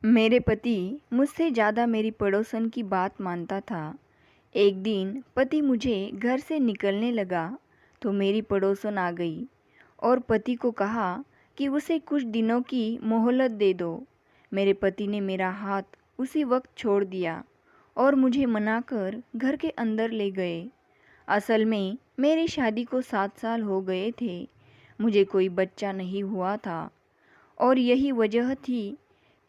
मेरे पति मुझसे ज़्यादा मेरी पड़ोसन की बात मानता था। एक दिन पति मुझे घर से निकलने लगा तो मेरी पड़ोसन आ गई और पति को कहा कि उसे कुछ दिनों की मोहलत दे दो। मेरे पति ने मेरा हाथ उसी वक्त छोड़ दिया और मुझे मनाकर घर के अंदर ले गए। असल में मेरी शादी को 7 साल हो गए थे। मुझे कोई बच्चा नहीं हुआ था और यही वजह थी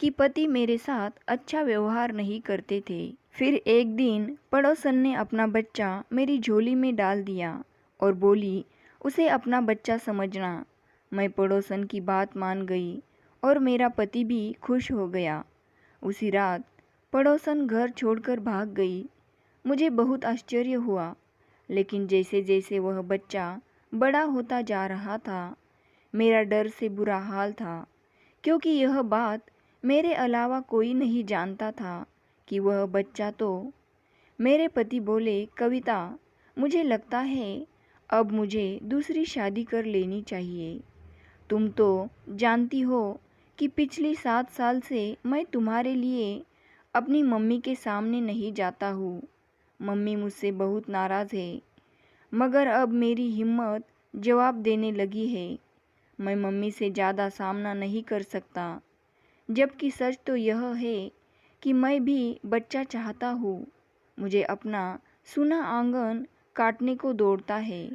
कि पति मेरे साथ अच्छा व्यवहार नहीं करते थे। फिर एक दिन पड़ोसन ने अपना बच्चा मेरी झोली में डाल दिया और बोली, उसे अपना बच्चा समझना। मैं पड़ोसन की बात मान गई और मेरा पति भी खुश हो गया। उसी रात पड़ोसन घर छोड़कर भाग गई। मुझे बहुत आश्चर्य हुआ, लेकिन जैसे जैसे वह बच्चा बड़ा होता जा रहा था, मेरा डर से बुरा हाल था, क्योंकि यह बात मेरे अलावा कोई नहीं जानता था कि वह बच्चा तो। मेरे पति बोले, कविता, मुझे लगता है अब मुझे दूसरी शादी कर लेनी चाहिए। तुम तो जानती हो कि पिछली 7 साल से मैं तुम्हारे लिए अपनी मम्मी के सामने नहीं जाता हूँ। मम्मी मुझसे बहुत नाराज़ है, मगर अब मेरी हिम्मत जवाब देने लगी है। मैं मम्मी से ज़्यादा सामना नहीं कर सकता, जबकि सच तो यह है कि मैं भी बच्चा चाहता हूँ। मुझे अपना सूना आंगन काटने को दौड़ता है।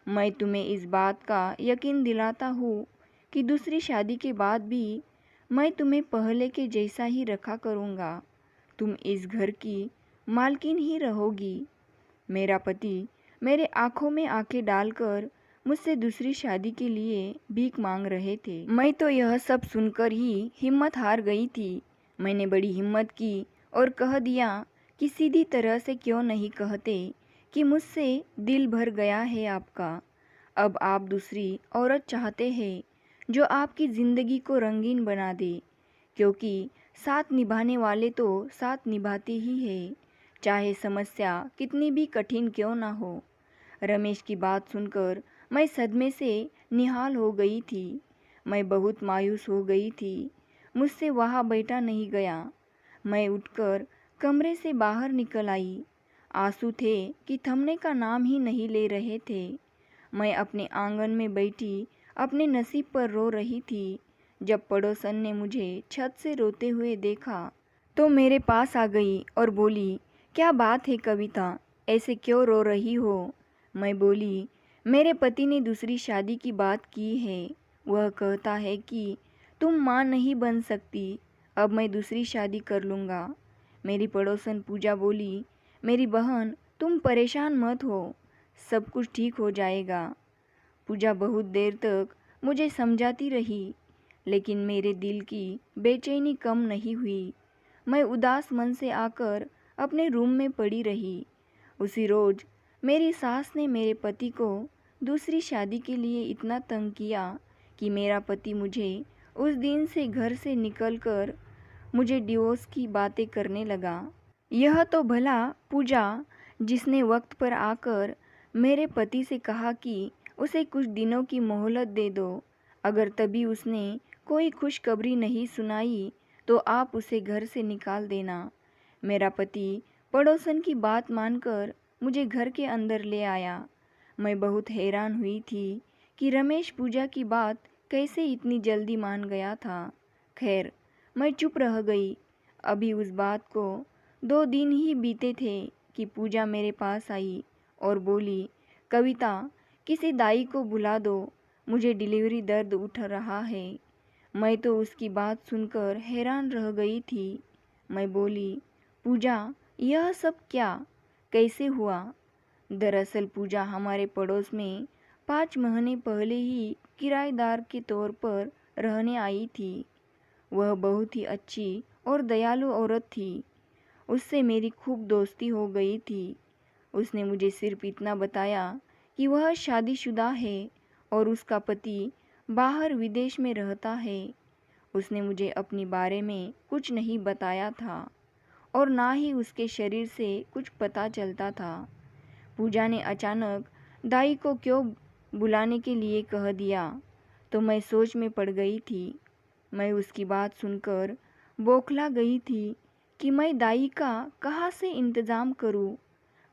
मैं तुम्हें इस बात का यकीन दिलाता हूँ कि दूसरी शादी के बाद भी मैं तुम्हें पहले के जैसा ही रखा करूँगा। तुम इस घर की मालकिन ही रहोगी। मेरा पति मेरे आंखों में आंखें डालकर मुझसे दूसरी शादी के लिए भीख मांग रहे थे। मैं तो यह सब सुनकर ही हिम्मत हार गई थी। मैंने बड़ी हिम्मत की और कह दिया कि सीधी तरह से क्यों नहीं कहते कि मुझसे दिल भर गया है आपका। अब आप दूसरी औरत चाहते हैं जो आपकी ज़िंदगी को रंगीन बना दे, क्योंकि साथ निभाने वाले तो साथ निभाते ही हैं, चाहे समस्या कितनी भी कठिन क्यों ना हो। रमेश की बात सुनकर मैं सदमे से निहाल हो गई थी। मैं बहुत मायूस हो गई थी। मुझसे वहाँ बैठा नहीं गया। मैं उठकर कमरे से बाहर निकल आई। आंसू थे कि थमने का नाम ही नहीं ले रहे थे। मैं अपने आंगन में बैठी अपने नसीब पर रो रही थी। जब पड़ोसन ने मुझे छत से रोते हुए देखा तो मेरे पास आ गई और बोली, क्या बात है कविता, ऐसे क्यों रो रही हो? मैं बोली, मेरे पति ने दूसरी शादी की बात की है। वह कहता है कि तुम माँ नहीं बन सकती, अब मैं दूसरी शादी कर लूँगा। मेरी पड़ोसन पूजा बोली, मेरी बहन, तुम परेशान मत हो, सब कुछ ठीक हो जाएगा। पूजा बहुत देर तक मुझे समझाती रही, लेकिन मेरे दिल की बेचैनी कम नहीं हुई। मैं उदास मन से आकर अपने रूम में पड़ी रही। उसी रोज़ मेरी सास ने मेरे पति को दूसरी शादी के लिए इतना तंग किया कि मेरा पति मुझे उस दिन से घर से निकलकर मुझे डिवोर्स की बातें करने लगा। यह तो भला पूजा, जिसने वक्त पर आकर मेरे पति से कहा कि उसे कुछ दिनों की मोहलत दे दो, अगर तभी उसने कोई खुशखबरी नहीं सुनाई तो आप उसे घर से निकाल देना। मेरा पति पड़ोसन की बात मानकर मुझे घर के अंदर ले आया। मैं बहुत हैरान हुई थी कि रमेश पूजा की बात कैसे इतनी जल्दी मान गया था। खैर, मैं चुप रह गई। अभी उस बात को 2 दिन ही बीते थे कि पूजा मेरे पास आई और बोली, कविता, किसी दाई को बुला दो, मुझे डिलीवरी दर्द उठ रहा है। मैं तो उसकी बात सुनकर हैरान रह गई थी। मैं बोली, पूजा, यह सब क्या, कैसे हुआ? दरअसल पूजा हमारे पड़ोस में 5 महीने पहले ही किराएदार के तौर पर रहने आई थी। वह बहुत ही अच्छी और दयालु औरत थी। उससे मेरी खूब दोस्ती हो गई थी। उसने मुझे सिर्फ इतना बताया कि वह शादीशुदा है और उसका पति बाहर विदेश में रहता है। उसने मुझे अपने बारे में कुछ नहीं बताया था और ना ही उसके शरीर से कुछ पता चलता था। पूजा ने अचानक दाई को क्यों बुलाने के लिए कह दिया तो मैं सोच में पड़ गई थी। मैं उसकी बात सुनकर बौखला गई थी कि मैं दाई का कहाँ से इंतज़ाम करूं।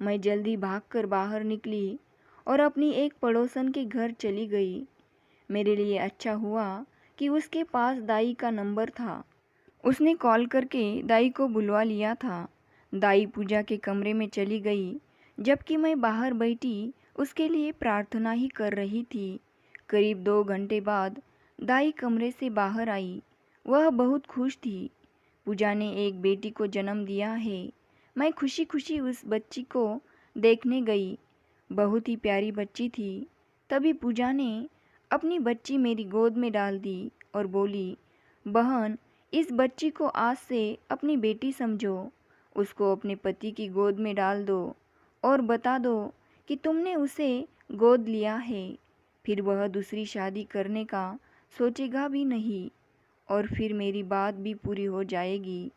मैं जल्दी भागकर बाहर निकली और अपनी एक पड़ोसन के घर चली गई। मेरे लिए अच्छा हुआ कि उसके पास दाई का नंबर था। उसने कॉल करके दाई को बुलवा लिया था। दाई पूजा के कमरे में चली गई, जबकि मैं बाहर बैठी उसके लिए प्रार्थना ही कर रही थी। करीब 2 घंटे बाद दाई कमरे से बाहर आई। वह बहुत खुश थी। पूजा ने एक बेटी को जन्म दिया है। मैं खुशी खुशी उस बच्ची को देखने गई। बहुत ही प्यारी बच्ची थी। तभी पूजा ने अपनी बच्ची मेरी गोद में डाल दी और बोली, बहन, इस बच्ची को आज से अपनी बेटी समझो। उसको अपने पति की गोद में डाल दो और बता दो कि तुमने उसे गोद लिया है। फिर वह दूसरी शादी करने का सोचेगा भी नहीं और फिर मेरी बात भी पूरी हो जाएगी।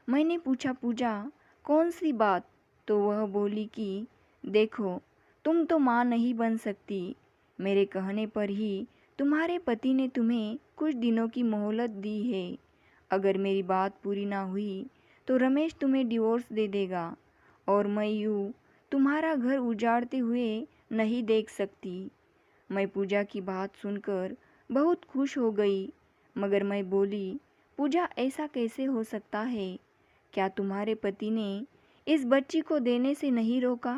मैंने पूछा, पूजा, कौन सी बात? तो वह बोली कि देखो, तुम तो माँ नहीं बन सकती। मेरे कहने पर ही तुम्हारे पति ने तुम्हें कुछ दिनों की मोहलत दी है। अगर मेरी बात पूरी ना हुई तो रमेश तुम्हें डिवोर्स दे देगा और मैं यूँ तुम्हारा घर उजाड़ते हुए नहीं देख सकती। मैं पूजा की बात सुनकर बहुत खुश हो गई, मगर मैं बोली, पूजा, ऐसा कैसे हो सकता है? क्या तुम्हारे पति ने इस बच्ची को देने से नहीं रोका?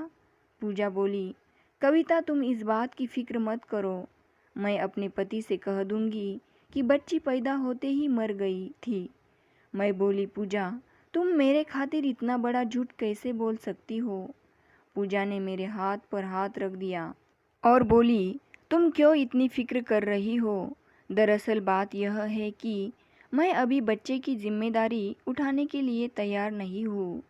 पूजा बोली, कविता, तुम इस बात की फिक्र मत करो। मैं अपने पति से कह दूंगी कि बच्ची पैदा होते ही मर गई थी। मैं बोली, पूजा, तुम मेरे खातिर इतना बड़ा झूठ कैसे बोल सकती हो? पूजा ने मेरे हाथ पर हाथ रख दिया और बोली, तुम क्यों इतनी फिक्र कर रही हो? दरअसल बात यह है कि मैं अभी बच्चे की जिम्मेदारी उठाने के लिए तैयार नहीं हूँ।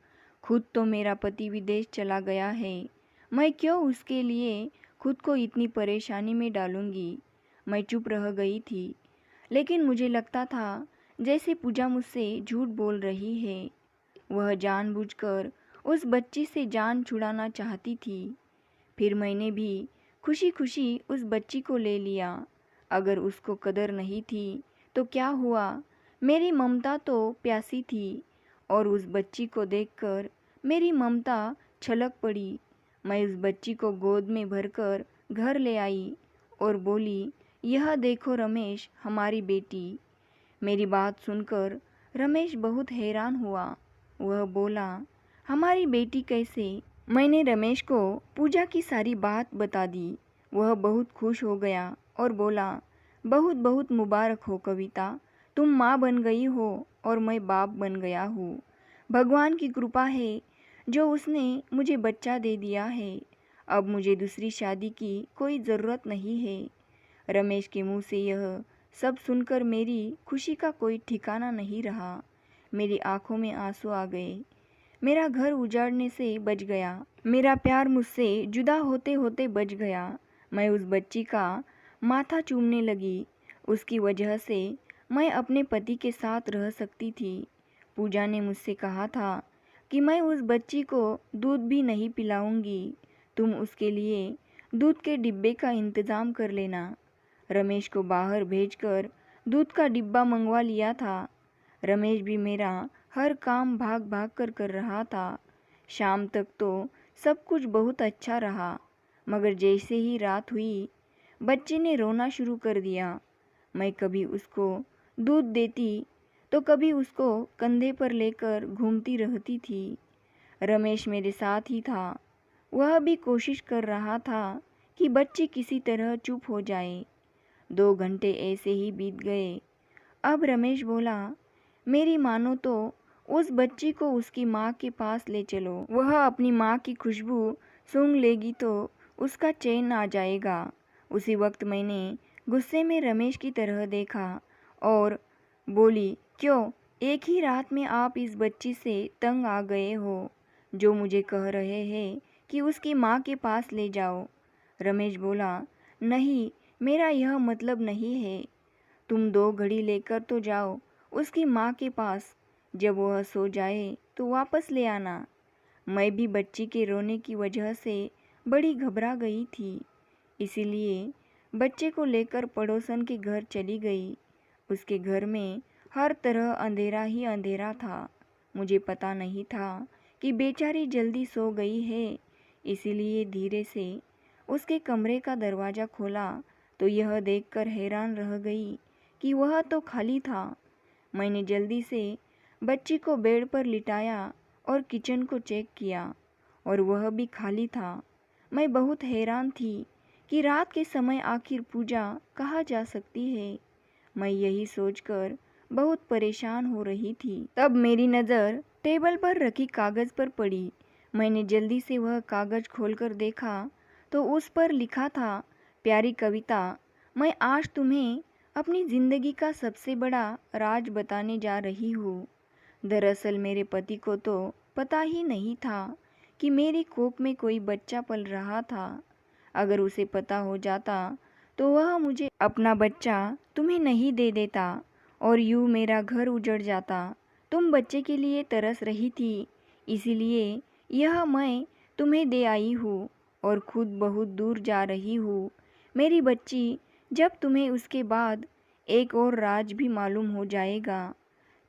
खुद तो मेरा पति विदेश चला गया है। मैं क्यों उसके लिए खुद को इतनी परेशानी में डालूंगी? मैं चुप रह गई थी, लेकिन मुझे लगता था जैसे पूजा मुझसे झूठ बोल रही है। वह जानबूझकर उस बच्ची से जान छुड़ाना चाहती थी। फिर मैंने भी खुशी खुशी उस बच्ची को ले लिया। अगर उसको कदर नहीं थी तो क्या हुआ, मेरी ममता तो प्यासी थी और उस बच्ची को देखकर मेरी ममता छलक पड़ी। मैं उस बच्ची को गोद में भरकर घर ले आई और बोली, यह देखो रमेश, हमारी बेटी। मेरी बात सुनकर रमेश बहुत हैरान हुआ। वह बोला, हमारी बेटी कैसे? मैंने रमेश को पूजा की सारी बात बता दी। वह बहुत खुश हो गया और बोला, बहुत बहुत मुबारक हो कविता, तुम माँ बन गई हो और मैं बाप बन गया हूँ। भगवान की कृपा है जो उसने मुझे बच्चा दे दिया है। अब मुझे दूसरी शादी की कोई ज़रूरत नहीं है। रमेश के मुंह से यह सब सुनकर मेरी खुशी का कोई ठिकाना नहीं रहा। मेरी आंखों में आंसू आ गए। मेरा घर उजाड़ने से बच गया। मेरा प्यार मुझसे जुदा होते होते बच गया। मैं उस बच्ची का माथा चूमने लगी। उसकी वजह से मैं अपने पति के साथ रह सकती थी। पूजा ने मुझसे कहा था कि मैं उस बच्ची को दूध भी नहीं पिलाऊंगी। तुम उसके लिए दूध के डिब्बे का इंतज़ाम कर लेना। रमेश को बाहर भेजकर दूध का डिब्बा मंगवा लिया था। रमेश भी मेरा हर काम भाग भाग कर रहा था। शाम तक तो सब कुछ बहुत अच्छा रहा, मगर जैसे ही रात हुई, बच्चे ने रोना शुरू कर दिया। मैं कभी उसको दूध देती तो कभी उसको कंधे पर लेकर घूमती रहती थी। रमेश मेरे साथ ही था। वह भी कोशिश कर रहा था कि बच्ची किसी तरह चुप हो जाए। 2 घंटे ऐसे ही बीत गए। अब रमेश बोला, मेरी मानो तो उस बच्ची को उसकी माँ के पास ले चलो। वह अपनी माँ की खुशबू सूंघ लेगी तो उसका चैन आ जाएगा। उसी वक्त मैंने गुस्से में रमेश की तरह देखा और बोली, क्यों, एक ही रात में आप इस बच्ची से तंग आ गए हो जो मुझे कह रहे हैं कि उसकी माँ के पास ले जाओ? रमेश बोला, नहीं, मेरा यह मतलब नहीं है। तुम 2 घड़ी लेकर तो जाओ उसकी माँ के पास। जब वह सो जाए तो वापस ले आना। मैं भी बच्ची के रोने की वजह से बड़ी घबरा गई थी, इसीलिए बच्चे को लेकर पड़ोसन के घर चली गई। उसके घर में हर तरह अंधेरा ही अंधेरा था। मुझे पता नहीं था कि बेचारी जल्दी सो गई है, इसीलिए धीरे से उसके कमरे का दरवाज़ा खोला तो यह देखकर हैरान रह गई कि वह तो खाली था। मैंने जल्दी से बच्ची को बेड पर लिटाया और किचन को चेक किया और वह भी खाली था। मैं बहुत हैरान थी कि रात के समय आखिर पूजा कहाँ जा सकती है। मैं यही सोचकर बहुत परेशान हो रही थी। तब मेरी नज़र टेबल पर रखी कागज़ पर पड़ी। मैंने जल्दी से वह कागज़ खोलकर देखा तो उस पर लिखा था, प्यारी कविता, मैं आज तुम्हें अपनी ज़िंदगी का सबसे बड़ा राज बताने जा रही हूँ। दरअसल मेरे पति को तो पता ही नहीं था कि मेरी कोख में कोई बच्चा पल रहा था। अगर उसे पता हो जाता तो वह मुझे अपना बच्चा तुम्हें नहीं दे देता और यूँ मेरा घर उजड़ जाता। तुम बच्चे के लिए तरस रही थी, इसीलिए यह मैं तुम्हें दे आई हूँ और खुद बहुत दूर जा रही हूँ। मेरी बच्ची, जब तुम्हें उसके बाद एक और राज भी मालूम हो जाएगा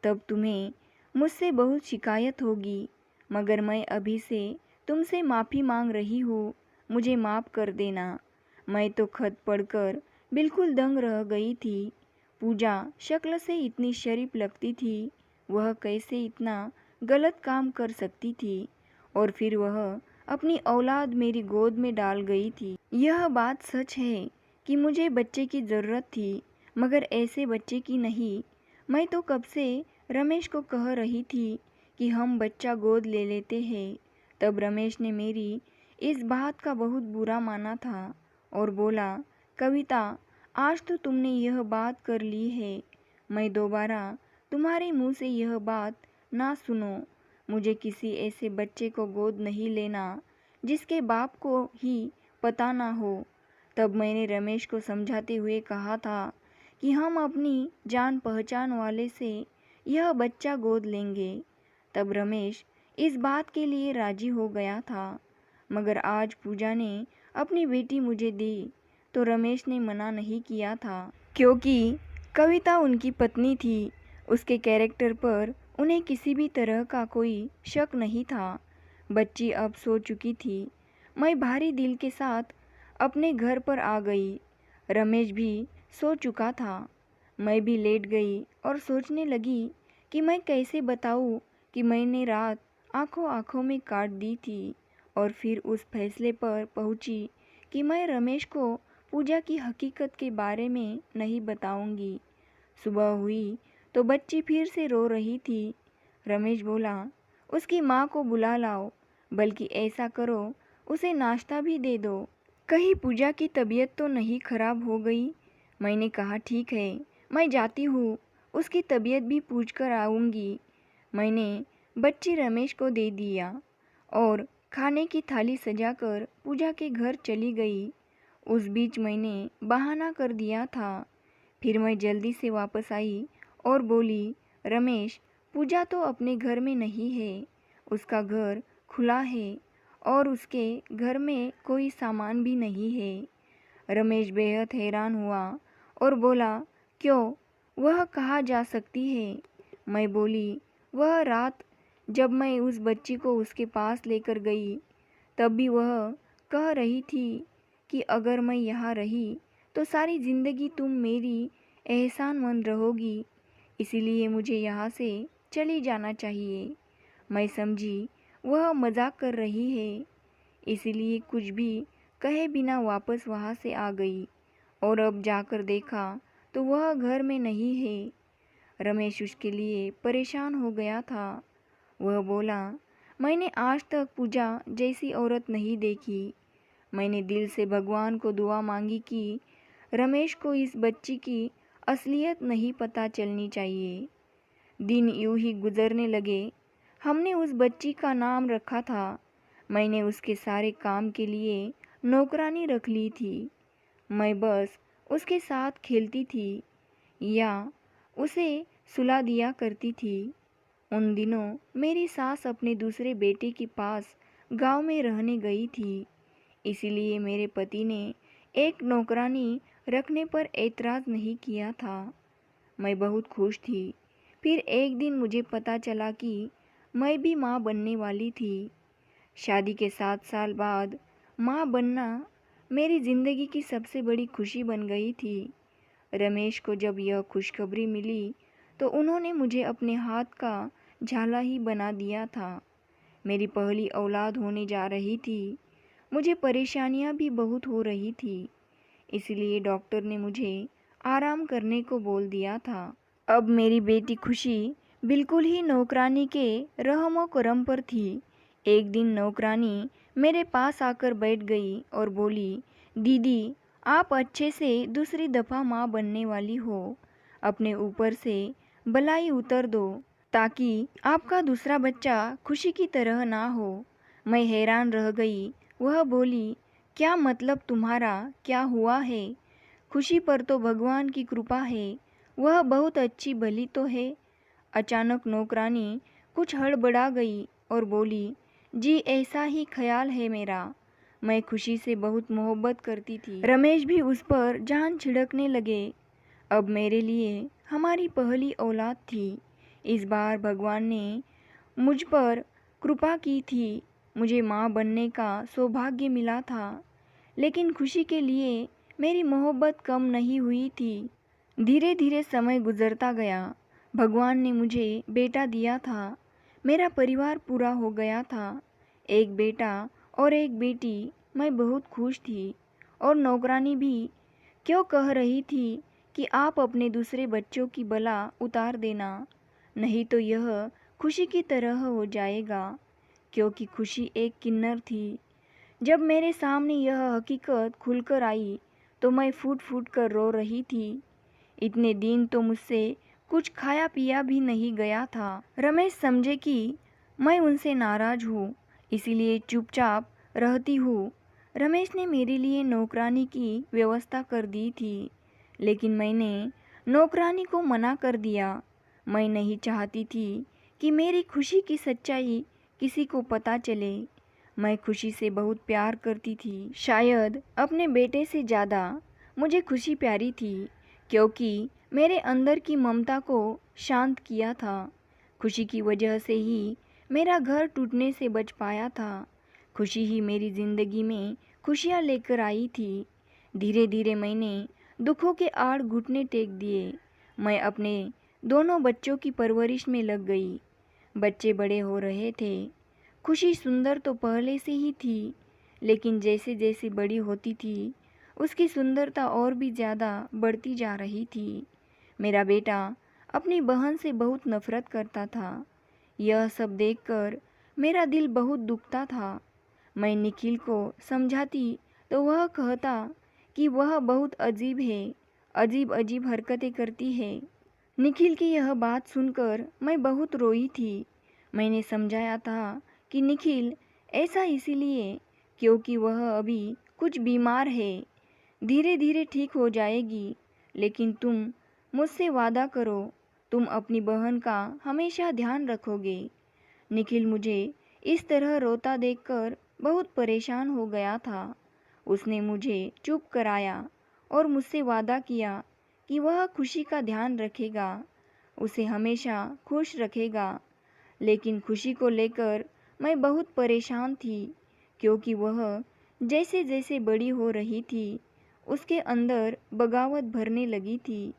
तब तुम्हें मुझसे बहुत शिकायत होगी, मगर मैं अभी से तुमसे माफ़ी मांग रही हूँ, मुझे माफ़ कर देना। मैं तो खत पढ़कर बिल्कुल दंग रह गई थी। पूजा शक्ल से इतनी शरीफ लगती थी, वह कैसे इतना गलत काम कर सकती थी और फिर वह अपनी औलाद मेरी गोद में डाल गई थी। यह बात सच है कि मुझे बच्चे की ज़रूरत थी, मगर ऐसे बच्चे की नहीं। मैं तो कब से रमेश को कह रही थी कि हम बच्चा गोद ले लेते हैं। तब रमेश ने मेरी इस बात का बहुत बुरा माना था और बोला, कविता, आज तो तुमने यह बात कर ली है, मैं दोबारा तुम्हारे मुंह से यह बात ना सुनो। मुझे किसी ऐसे बच्चे को गोद नहीं लेना जिसके बाप को ही पता ना हो। तब मैंने रमेश को समझाते हुए कहा था कि हम अपनी जान पहचान वाले से यह बच्चा गोद लेंगे। तब रमेश इस बात के लिए राजी हो गया था, मगर आज पूजा ने अपनी बेटी मुझे दी तो रमेश ने मना नहीं किया था, क्योंकि कविता उनकी पत्नी थी। उसके कैरेक्टर पर उन्हें किसी भी तरह का कोई शक नहीं था। बच्ची अब सो चुकी थी। मैं भारी दिल के साथ अपने घर पर आ गई। रमेश भी सो चुका था। मैं भी लेट गई और सोचने लगी कि मैं कैसे बताऊं कि मैंने रात आंखों आंखों में काट दी थी और फिर उस फैसले पर पहुंची कि मैं रमेश को पूजा की हकीकत के बारे में नहीं बताऊंगी। सुबह हुई तो बच्ची फिर से रो रही थी। रमेश बोला, उसकी माँ को बुला लाओ, बल्कि ऐसा करो उसे नाश्ता भी दे दो, कहीं पूजा की तबीयत तो नहीं खराब हो गई। मैंने कहा, ठीक है, मैं जाती हूँ, उसकी तबीयत भी पूछ कर आऊँगी। मैंने बच्ची रमेश को दे दिया और खाने की थाली सजाकर पूजा के घर चली गई। उस बीच मैंने बहाना कर दिया था। फिर मैं जल्दी से वापस आई और बोली, रमेश, पूजा तो अपने घर में नहीं है, उसका घर खुला है और उसके घर में कोई सामान भी नहीं है। रमेश बेहद हैरान हुआ और बोला, क्यों, वह कहाँ जा सकती है? मैं बोली, वह रात जब मैं उस बच्ची को उसके पास लेकर गई तब भी वह कह रही थी कि अगर मैं यहाँ रही तो सारी ज़िंदगी तुम मेरी एहसानमंद रहोगी, इसीलिए मुझे यहाँ से चली जाना चाहिए। मैं समझी वह मजाक कर रही है, इसीलिए कुछ भी कहे बिना वापस वहाँ से आ गई और अब जाकर देखा तो वह घर में नहीं है। रमेश उसके लिए परेशान हो गया था। वह बोला, मैंने आज तक पूजा जैसी औरत नहीं देखी। मैंने दिल से भगवान को दुआ मांगी कि रमेश को इस बच्ची की असलियत नहीं पता चलनी चाहिए। दिन यूं ही गुजरने लगे। हमने उस बच्ची का नाम रखा था। मैंने उसके सारे काम के लिए नौकरानी रख ली थी। मैं बस उसके साथ खेलती थी या उसे सुला दिया करती थी। उन दिनों मेरी सास अपने दूसरे बेटे के पास गांव में रहने गई थी, इसीलिए मेरे पति ने एक नौकरानी रखने पर ऐतराज़ नहीं किया था। मैं बहुत खुश थी फिर एक दिन मुझे पता चला कि मैं भी माँ बनने वाली थी। शादी के 7 साल बाद माँ बनना मेरी ज़िंदगी की सबसे बड़ी खुशी बन गई थी। रमेश को जब यह खुशखबरी मिली तो उन्होंने मुझे अपने हाथ का झाला ही बना दिया था। मेरी पहली औलाद होने जा रही थी। मुझे परेशानियां भी बहुत हो रही थी, इसलिए डॉक्टर ने मुझे आराम करने को बोल दिया था। अब मेरी बेटी खुशी बिल्कुल ही नौकरानी के रहमो करम पर थी। एक दिन नौकरानी मेरे पास आकर बैठ गई और बोली, दीदी आप अच्छे से दूसरी दफ़ा माँ बनने वाली हो। अपने ऊपर से बलाई उतर दो ताकि आपका दूसरा बच्चा खुशी की तरह ना हो। मैं हैरान रह गई। वह बोली, क्या मतलब तुम्हारा? क्या हुआ है? खुशी पर तो भगवान की कृपा है, वह बहुत अच्छी भली तो है। अचानक नौकरानी कुछ हड़बड़ा गई और बोली, जी ऐसा ही ख्याल है मेरा। मैं खुशी से बहुत मोहब्बत करती थी। रमेश भी उस पर जान छिड़कने लगे। अब मेरे लिए हमारी पहली औलाद थी। इस बार भगवान ने मुझ पर कृपा की थी। मुझे माँ बनने का सौभाग्य मिला था, लेकिन खुशी के लिए मेरी मोहब्बत कम नहीं हुई थी। धीरे धीरे समय गुजरता गया। भगवान ने मुझे बेटा दिया था। मेरा परिवार पूरा हो गया था। एक बेटा और एक बेटी। मैं बहुत खुश थी और नौकरानी भी क्यों कह रही थी कि आप अपने दूसरे बच्चों की बला उतार देना, नहीं तो यह खुशी की तरह हो जाएगा। क्योंकि खुशी एक किन्नर थी। जब मेरे सामने यह हकीकत खुलकर आई तो मैं फूट फूट कर रो रही थी। इतने दिन तो मुझसे कुछ खाया पिया भी नहीं गया था। रमेश समझे कि मैं उनसे नाराज हूँ, इसीलिए चुपचाप रहती हूँ। रमेश ने मेरे लिए नौकरानी की व्यवस्था कर दी थी, लेकिन मैंने नौकरानी को मना कर दिया। मैं नहीं चाहती थी कि मेरी खुशी की सच्चाई किसी को पता चले। मैं खुशी से बहुत प्यार करती थी। शायद अपने बेटे से ज़्यादा मुझे खुशी प्यारी थी, क्योंकि मेरे अंदर की ममता को शांत किया था। खुशी की वजह से ही मेरा घर टूटने से बच पाया था। खुशी ही मेरी ज़िंदगी में खुशियाँ लेकर आई थी। धीरे धीरे मैंने दुखों के आड़ घुटने टेक दिए। मैं अपने दोनों बच्चों की परवरिश में लग गई। बच्चे बड़े हो रहे थे। खुशी सुंदर तो पहले से ही थी, लेकिन जैसे जैसे बड़ी होती थी उसकी सुंदरता और भी ज़्यादा बढ़ती जा रही थी। मेरा बेटा अपनी बहन से बहुत नफरत करता था। यह सब देखकर मेरा दिल बहुत दुखता था। मैं निखिल को समझाती तो वह कहता कि वह बहुत अजीब है, अजीब अजीब हरकतें करती है। निखिल की यह बात सुनकर मैं बहुत रोई थी। मैंने समझाया था कि निखिल ऐसा इसीलिए क्योंकि वह अभी कुछ बीमार है, धीरे धीरे ठीक हो जाएगी। लेकिन तुम मुझसे वादा करो, तुम अपनी बहन का हमेशा ध्यान रखोगे। निखिल मुझे इस तरह रोता देखकर बहुत परेशान हो गया था। उसने मुझे चुप कराया और मुझसे वादा किया कि वह खुशी का ध्यान रखेगा, उसे हमेशा खुश रखेगा। लेकिन खुशी को लेकर मैं बहुत परेशान थी, क्योंकि वह जैसे जैसे बड़ी हो रही थी उसके अंदर बगावत भरने लगी थी।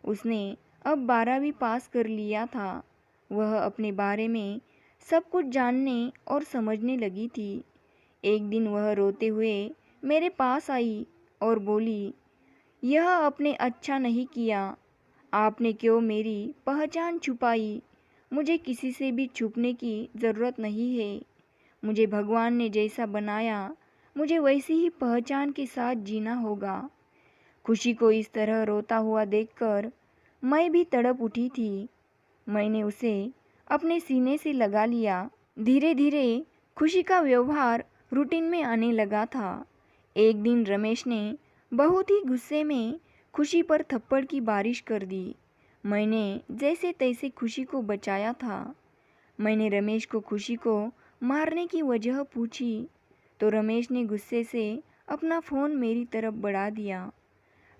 उसने अब 12वीं पास कर लिया था। वह अपने बारे में सब कुछ जानने और समझने लगी थी। एक दिन वह रोते हुए मेरे पास आई और बोली, यह आपने अच्छा नहीं किया। आपने क्यों मेरी पहचान छुपाई? मुझे किसी से भी छुपने की ज़रूरत नहीं है। मुझे भगवान ने जैसा बनाया, मुझे वैसी ही पहचान के साथ जीना होगा। खुशी को इस तरह रोता हुआ देखकर मैं भी तड़प उठी थी। मैंने उसे अपने सीने से लगा लिया। धीरे धीरे खुशी का व्यवहार रूटीन में आने लगा था। एक दिन रमेश ने बहुत ही गुस्से में खुशी पर थप्पड़ की बारिश कर दी। मैंने जैसे तैसे खुशी को बचाया था। मैंने रमेश को खुशी को मारने की वजह पूछी तो रमेश ने गुस्से से अपना फ़ोन मेरी तरफ बढ़ा दिया।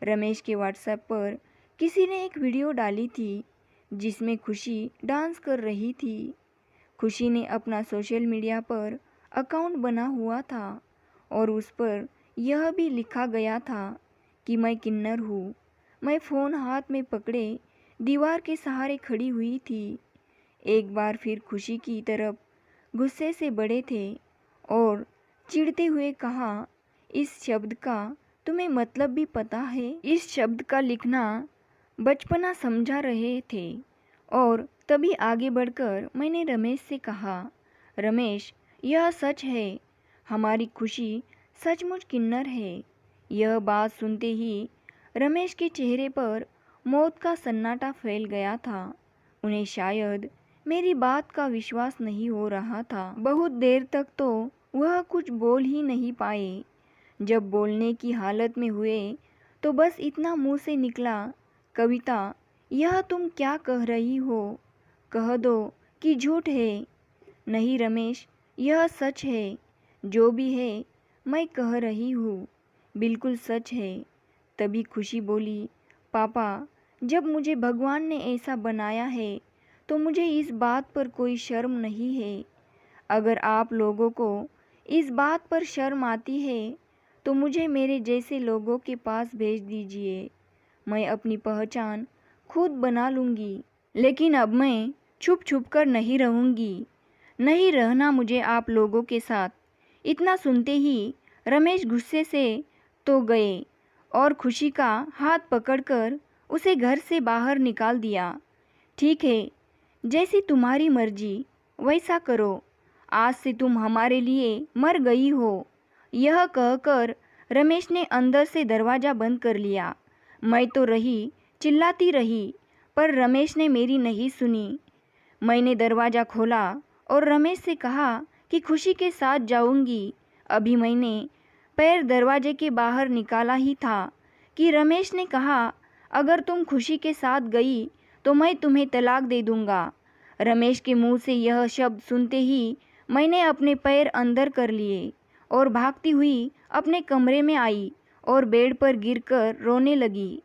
रमेश के व्हाट्सएप पर किसी ने एक वीडियो डाली थी जिसमें खुशी डांस कर रही थी। खुशी ने अपना सोशल मीडिया पर अकाउंट बना हुआ था और उस पर यह भी लिखा गया था कि मैं किन्नर हूँ। मैं फ़ोन हाथ में पकड़े दीवार के सहारे खड़ी हुई थी। एक बार फिर खुशी की तरफ गुस्से से बढ़े थे और चिढ़ते हुए कहा, इस शब्द का तुम्हें मतलब भी पता है? इस शब्द का लिखना बचपना समझा रहे थे। और तभी आगे बढ़कर मैंने रमेश से कहा, रमेश, यह सच है, हमारी खुशी सचमुच किन्नर है। यह बात सुनते ही रमेश के चेहरे पर मौत का सन्नाटा फैल गया था। उन्हें शायद मेरी बात का विश्वास नहीं हो रहा था। बहुत देर तक तो वह कुछ बोल ही नहीं पाए। जब बोलने की हालत में हुए तो बस इतना मुंह से निकला, कविता, यह तुम क्या कह रही हो? कह दो कि झूठ है। नहीं रमेश, यह सच है। जो भी है मैं कह रही हूँ, बिल्कुल सच है। तभी खुशी बोली, पापा, जब मुझे भगवान ने ऐसा बनाया है तो मुझे इस बात पर कोई शर्म नहीं है। अगर आप लोगों को इस बात पर शर्म आती है तो मुझे मेरे जैसे लोगों के पास भेज दीजिए। मैं अपनी पहचान खुद बना लूँगी। लेकिन अब मैं छुप छुप कर नहीं रहूँगी। नहीं रहना मुझे आप लोगों के साथ। इतना सुनते ही रमेश गुस्से से तो गए और खुशी का हाथ पकड़कर उसे घर से बाहर निकाल दिया। ठीक है, जैसी तुम्हारी मर्जी वैसा करो। आज से तुम हमारे लिए मर गई हो। यह कहकर रमेश ने अंदर से दरवाज़ा बंद कर लिया। मैं तो रही, चिल्लाती रही, पर रमेश ने मेरी नहीं सुनी। मैंने दरवाज़ा खोला और रमेश से कहा कि खुशी के साथ जाऊंगी। अभी मैंने पैर दरवाजे के बाहर निकाला ही था कि रमेश ने कहा, अगर तुम खुशी के साथ गई तो मैं तुम्हें तलाक दे दूंगा। रमेश के मुंह से यह शब्द सुनते ही मैंने अपने पैर अंदर कर लिए और भागती हुई अपने कमरे में आई और बेड पर गिरकर रोने लगी।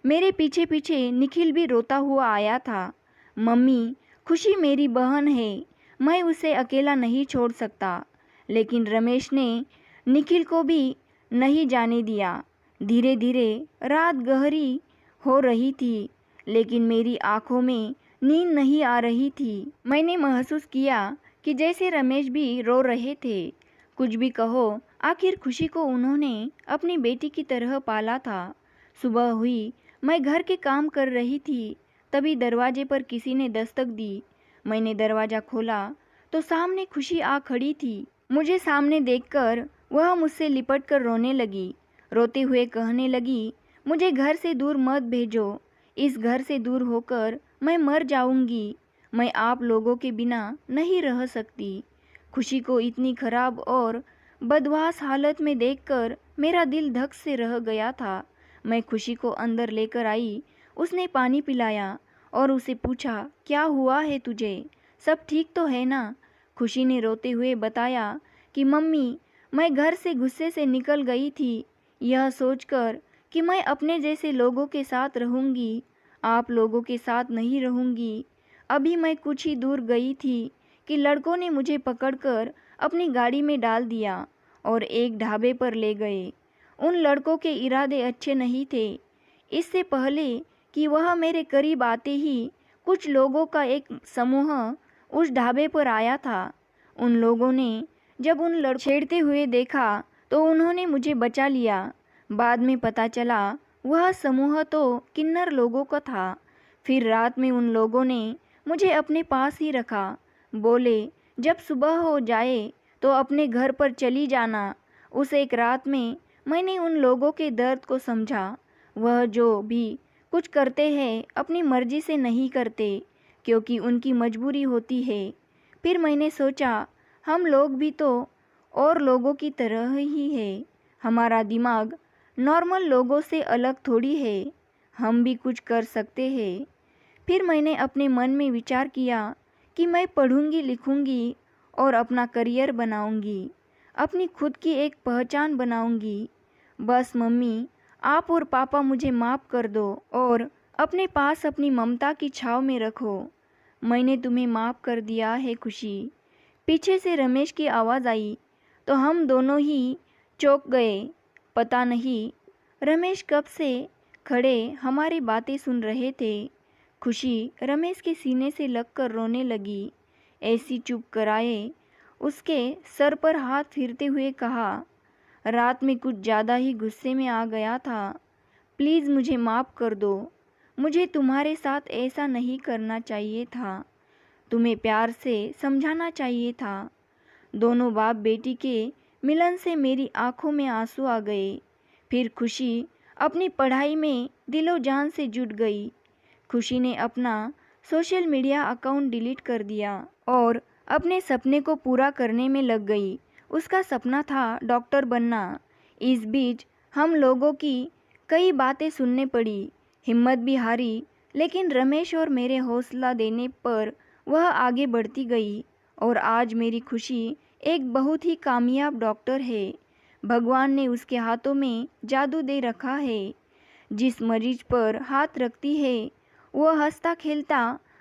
मेरे पीछे पीछे निखिल भी रोता हुआ आया था। मम्मी, खुशी मेरी बहन है, मैं उसे अकेला नहीं छोड़ सकता। लेकिन रमेश ने निखिल को भी नहीं जाने दिया। धीरे धीरे रात गहरी हो रही थी, लेकिन मेरी आंखों में नींद नहीं आ रही थी। मैंने महसूस किया कि जैसे रमेश भी रो रहे थे। कुछ भी कहो, आखिर खुशी को उन्होंने अपनी बेटी की तरह पाला था। सुबह हुई, मैं घर के काम कर रही थी, तभी दरवाजे पर किसी ने दस्तक दी। मैंने दरवाज़ा खोला तो सामने खुशी आ खड़ी थी। मुझे सामने देखकर वह मुझसे लिपट कर रोने लगी। रोते हुए कहने लगी, मुझे घर से दूर मत भेजो। इस घर से दूर होकर मैं मर जाऊंगी। मैं आप लोगों के बिना नहीं रह सकती। खुशी को इतनी खराब और बदवास हालत में देखकर मेरा दिल धक से रह गया था। मैं खुशी को अंदर लेकर आई। उसने पानी पिलाया और उसे पूछा, क्या हुआ है तुझे? सब ठीक तो है ना? खुशी ने रोते हुए बताया कि मम्मी, मैं घर से गुस्से से निकल गई थी, यह सोचकर कि मैं अपने जैसे लोगों के साथ रहूंगी, आप लोगों के साथ नहीं रहूंगी। अभी मैं कुछ ही दूर गई थी कि लड़कों ने मुझे पकड़कर अपनी गाड़ी में डाल दिया और एक ढाबे पर ले गए। उन लड़कों के इरादे अच्छे नहीं थे। इससे पहले कि वह मेरे करीब आते ही कुछ लोगों का एक समूह उस ढाबे पर आया था। उन लोगों ने जब उन लड़कों छेड़ते हुए देखा तो उन्होंने मुझे बचा लिया। बाद में पता चला वह समूह तो किन्नर लोगों का था। फिर रात में उन लोगों ने मुझे अपने पास ही रखा। बोले, जब सुबह हो जाए तो अपने घर पर चली जाना। उस एक रात में मैंने उन लोगों के दर्द को समझा। वह जो भी कुछ करते हैं अपनी मर्जी से नहीं करते, क्योंकि उनकी मजबूरी होती है। फिर मैंने सोचा, हम लोग भी तो और लोगों की तरह ही है। हमारा दिमाग नॉर्मल लोगों से अलग थोड़ी है, हम भी कुछ कर सकते हैं। फिर मैंने अपने मन में विचार किया कि मैं पढ़ूंगी, लिखूंगी और अपना करियर बनाऊंगी, अपनी खुद की एक पहचान बनाऊंगी। बस मम्मी, आप और पापा मुझे माफ़ कर दो और अपने पास अपनी ममता की छाँव में रखो। मैंने तुम्हें माफ़ कर दिया है खुशी। पीछे से रमेश की आवाज़ आई तो हम दोनों ही चौंक गए। पता नहीं रमेश कब से खड़े हमारी बातें सुन रहे थे। खुशी रमेश के सीने से लगकर रोने लगी। ऐसी चुप कराए उसके सर पर हाथ फिरते हुए कहा, रात में कुछ ज़्यादा ही गुस्से में आ गया था। प्लीज़ मुझे माफ़ कर दो। मुझे तुम्हारे साथ ऐसा नहीं करना चाहिए था। तुम्हें प्यार से समझाना चाहिए था। दोनों बाप बेटी के मिलन से मेरी आंखों में आंसू आ गए। फिर खुशी अपनी पढ़ाई में दिलो जान से जुट गई। खुशी ने अपना सोशल मीडिया अकाउंट डिलीट कर दिया और अपने सपने को पूरा करने में लग गई। उसका सपना था डॉक्टर बनना। इस बीच हम लोगों की कई बातें सुनने पड़ी। हिम्मत भी हारी, लेकिन रमेश और मेरे हौसला देने पर वह आगे बढ़ती गई और आज मेरी खुशी एक बहुत ही कामयाब डॉक्टर है। भगवान ने उसके हाथों में जादू दे रखा है। जिस मरीज पर हाथ रखती है वह हंसता खेलता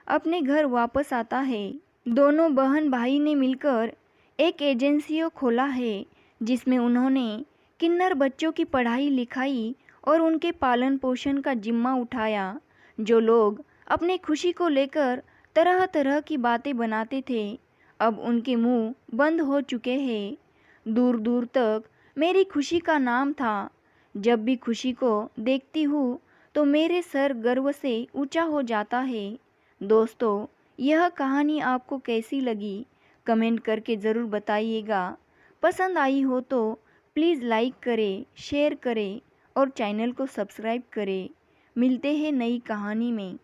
अपने घर वापस आता है। दोनों बहन भाई ने मिलकर एक एजेंसी खोला है जिसमें उन्होंने किन्नर बच्चों की पढ़ाई लिखाई और उनके पालन पोषण का जिम्मा उठाया। जो लोग अपने खुशी को लेकर तरह तरह की बातें बनाते थे अब उनके मुंह बंद हो चुके हैं। दूर दूर तक मेरी खुशी का नाम था। जब भी खुशी को देखती हूँ तो मेरे सर गर्व से ऊंचा हो जाता है। दोस्तों, यह कहानी आपको कैसी लगी कमेंट करके ज़रूर बताइएगा। पसंद आई हो तो प्लीज़ लाइक करें, शेयर करें और चैनल को सब्सक्राइब करें। मिलते हैं नई कहानी में।